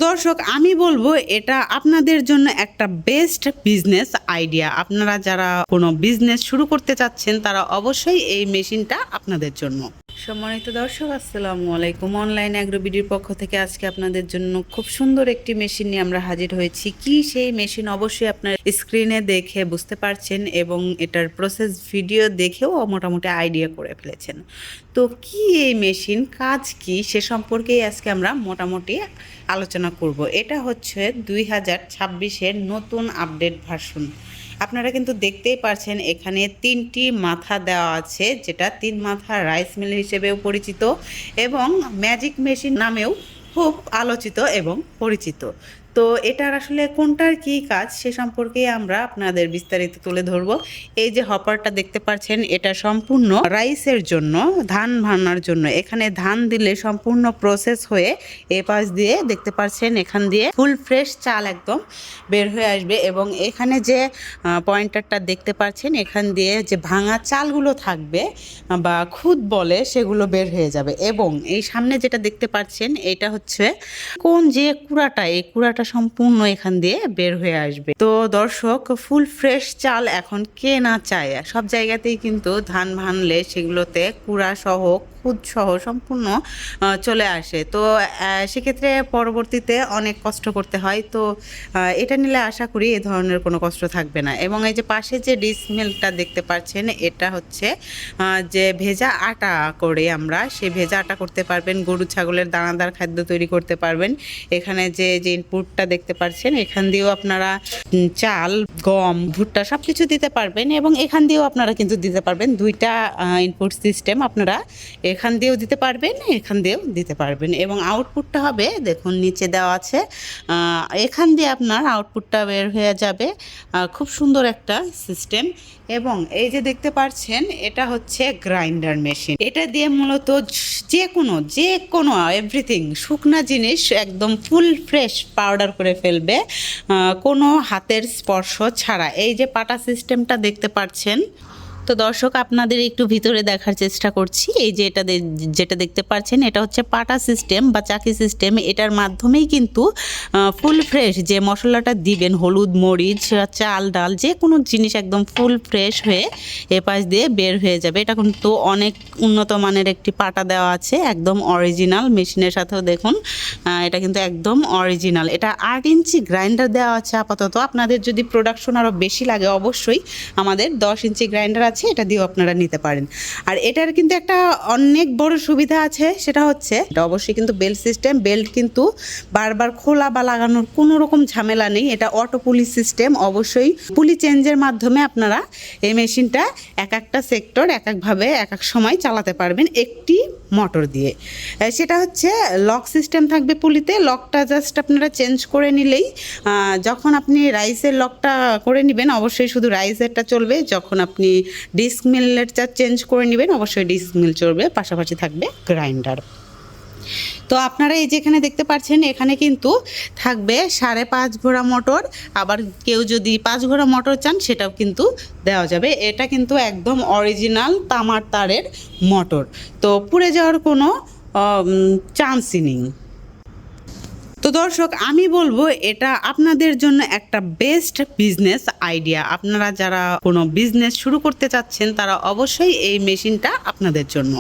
দর্শক আমি বলবো এটা আপনাদের জন্য একটা বেস্ট বিজনেস আইডিয়া। আপনারা যারা কোনো বিজনেস শুরু করতে চাচ্ছেন তারা অবশ্যই এই মেশিনটা আপনাদের জন্য। সম্মানিত দর্শক আসসালামু আলাইকুম। অনলাইন অ্যাগ্রোবিডির পক্ষ থেকে আজকে আপনাদের জন্য খুব সুন্দর একটি মেশিন নিয়ে আমরা হাজির হয়েছি। কি সেই মেশিন অবশ্যই আপনার স্ক্রিনে দেখে বুঝতে পারছেন এবং এটার প্রসেস ভিডিও দেখেও মোটামুটি আইডিয়া করে ফেলেছেন। তো কি এই মেশিন, কাজ কি, সে সম্পর্কেই আজকে আমরা মোটামুটি আলোচনা করব। এটা হচ্ছে 2026-এর নতুন আপডেট ভার্সন। আপনারা কিন্তু দেখতেই পারছেন এখানে 3টি মাথা দেওয়া আছে, যেটা 3 মাথা রাইস মিল হিসেবেও পরিচিত এবং ম্যাজিক মেশিন নামেও খুব আলোচিত এবং পরিচিত। তো এটার আসলে কোনটার কী কাজ সে সম্পর্কে আমরা আপনাদের বিস্তারিত তুলে ধরব। এই যে হপারটা দেখতে পাচ্ছেন, এটা সম্পূর্ণ রাইসের জন্য, ধান ভাঙার জন্য। এখানে ধান দিলে সম্পূর্ণ প্রসেস হয়ে এ পাশ দিয়ে দেখতে পাচ্ছেন এখান দিয়ে ফুল ফ্রেশ চাল একদম বের হয়ে আসবে এবং এখানে যে পয়েন্টারটা দেখতে পাচ্ছেন এখান দিয়ে যে ভাঙা চালগুলো থাকবে বা খুদ বলে সেগুলো বের হয়ে যাবে। এবং এই সামনে যেটা দেখতে পাচ্ছেন এটা হচ্ছে কোন যে কুড়াটা, এই কুড়াটা সম্পূর্ণ এখান দিয়ে বের হয়ে আসবে। তো দর্শক, ফুল ফ্রেশ চাল এখন কে না চায়? সব জায়গাতেই কিন্তু ধান ভাঙলে সেগুলোতে কুড়া সহ খুদ সহ সম্পূর্ণ চলে আসে। তো সেক্ষেত্রে পরবর্তীতে অনেক কষ্ট করতে হয়। তো এটা নিলে আশা করি এ ধরনের কোনো কষ্ট থাকবে না। এবং এই যে পাশে যে ডিস মিলটা দেখতে পাচ্ছেন এটা হচ্ছে যে ভেজা আটা করে আমরা সেই ভেজা আটা করতে পারবেন, গরু ছাগলের দানাদার খাদ্য তৈরি করতে পারবেন। এখানে যে ইনপুটটা দেখতে পাচ্ছেন এখান দিয়েও আপনারা চাল, গম, ভুট্টা সব কিছু দিতে পারবেন এবং এখান দিয়েও আপনারা কিন্তু দিতে পারবেন। দুইটা ইনপুট সিস্টেম, আপনারা এখান দিয়েও দিতে পারবেন, এখান দিয়েও দিতে পারবেন। এবং আউটপুটটা হবে দেখুন নিচে দেওয়া আছে, এখান দিয়ে আপনার আউটপুটটা বের হয়ে যাবে। খুব সুন্দর একটা সিস্টেম। এবং এই যে দেখতে পাচ্ছেন এটা হচ্ছে গ্রাইন্ডার মেশিন। এটা দিয়ে মূলত যে কোনো এভরিথিং শুকনা জিনিস একদম ফুল ফ্রেশ পাউডার করে ফেলবে, কোনো হাতের স্পর্শ ছাড়া। এই যে পাটা সিস্টেমটা দেখতে পাচ্ছেন। তো দর্শক আপনাদের একটু ভিতরে দেখার চেষ্টা করছি। এই যে যেটা দেখতে পাচ্ছেন এটা হচ্ছে পাটা সিস্টেম বা চাকি সিস্টেম। এটার মাধ্যমেই কিন্তু ফুল ফ্রেশ যে মশলাটা দিবেন, হলুদ, মরিচ, চাল, ডাল, যে কোনো জিনিস একদম ফুল ফ্রেশ হয়ে এপাশ দিয়ে বের হয়ে যাবে। এটা কিন্তু অনেক উন্নত মানের একটি পাটা দেওয়া আছে, একদম অরিজিনাল। মেশিনের সাথেও দেখুন এটা কিন্তু একদম অরিজিনাল। এটা 8 ইঞ্চি গ্রাইন্ডার দেওয়া আছে আপাতত। আপনাদের যদি প্রোডাকশন আরও বেশি লাগে অবশ্যই আমাদের 10 ইঞ্চি গ্রাইন্ডার আছে, এটা দিয়েও আপনারা নিতে পারেন। আর এটার কিন্তু একটা অনেক বড় সুবিধা আছে, সেটা হচ্ছে এটা অবশ্যই কিন্তু বেল্ট সিস্টেম। বেল্ট কিন্তু বারবার খোলা বা লাগানোর কোনো রকম ঝামেলা নেই। এটা অটো পুলি সিস্টেম। অবশ্যই পুলি চেঞ্জের মাধ্যমে আপনারা এই মেশিনটা এক একটা সেক্টর এক একভাবে এক এক সময় চালাতে পারবেন একটি মোটর দিয়ে। সেটা হচ্ছে লক সিস্টেম থাকবে পুলিতে। লকটা জাস্ট আপনারা চেঞ্জ করে নিলেই, যখন আপনি রাইসের লকটা করে নেবেন অবশ্যই শুধু রাইসেরটা চলবে, যখন আপনি ডিস্ক মিলেরটা চেঞ্জ করে নেবেন অবশ্যই ডিস্ক মিল চলবে, পাশাপাশি থাকবে গ্রাইন্ডার। তো আপনারা এই যেখানে দেখতে পাচ্ছেন এখানে কিন্তু থাকবে 5.5 ঘোড়া মোটর। আবার কেউ যদি 5 ঘোড়া মোটর চান সেটাও কিন্তু দেওয়া যাবে। এটা কিন্তু একদম অরিজিনাল তামার তারের মোটর, তো পুড়ে যাওয়ার কোনো চান্সই নেই। তো দর্শক আমি বলবো এটা আপনাদের জন্য একটা বেস্ট বিজনেস আইডিয়া। আপনারা যারা কোনো বিজনেস শুরু করতে চাচ্ছেন তারা অবশ্যই এই মেশিনটা আপনাদের জন্য।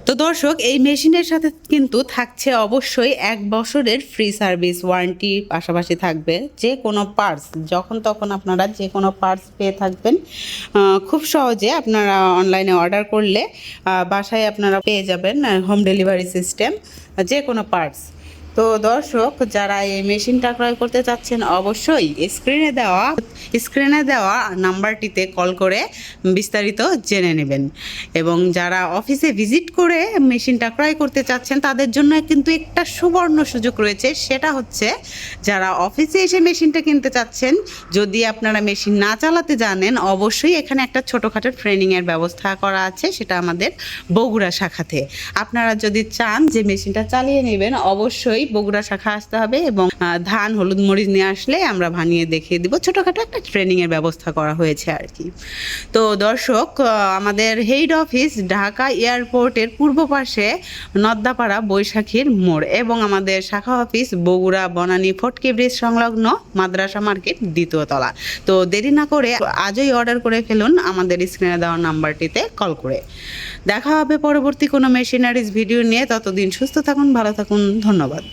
তো দর্শক এই মেশিনের সাথে কিন্তু থাকছে অবশ্যই 1 বছরের ফ্রি সার্ভিস ওয়ারেন্টি, পাশাপাশি থাকবে যে কোনো পার্টস, যখন তখন আপনারা যে কোনো পার্টস পেয়ে থাকবেন। খুব সহজে আপনারা অনলাইনে অর্ডার করলে বাসায় আপনারা পেয়ে যাবেন হোম ডেলিভারি সিস্টেম, যে কোনো পার্টস। তো দর্শক যারা এই মেশিনটা ক্রয় করতে চাচ্ছেন অবশ্যই স্ক্রিনে দেওয়া নাম্বারটিতে কল করে বিস্তারিত জেনে নেবেন। এবং যারা অফিসে ভিজিট করে মেশিনটা ক্রয় করতে চাচ্ছেন তাদের জন্য কিন্তু একটা সুবর্ণ সুযোগ রয়েছে। সেটা হচ্ছে যারা অফিসে এসে মেশিনটা কিনতে চাচ্ছেন, যদি আপনারা মেশিন না চালাতে জানেন অবশ্যই এখানে একটা ছোটোখাটো ট্রেনিংয়ের ব্যবস্থা করা আছে, সেটা আমাদের বগুড়া শাখাতে। আপনারা যদি চান যে মেশিনটা চালিয়ে নেবেন অবশ্যই অবশ্যই বগুড়া শাখা আসতে হবে এবং ধান হলুদ মরিচ নিয়ে আসলে আমরা বানিয়ে দেখিয়ে দিব। ছোটোখাটো একটা ট্রেনিংয়ের ব্যবস্থা করা হয়েছে আর কি। তো দর্শক, আমাদের হেড অফিস ঢাকা এয়ারপোর্টের পূর্ব পাশে নদ্দাপাড়া বৈশাখীর মোড় এবং আমাদের শাখা অফিস বগুড়া বনানী ফটকি ব্রিজ সংলগ্ন মাদ্রাসা মার্কেট 2য় তলা। তো দেরি না করে আজই অর্ডার করে ফেলুন আমাদের স্ক্রিনে দেওয়া নাম্বারটিতে কল করে। দেখা হবে পরবর্তী কোনো মেশিনারিজ ভিডিও নিয়ে। ততদিন সুস্থ থাকুন, ভালো থাকুন, ধন্যবাদ।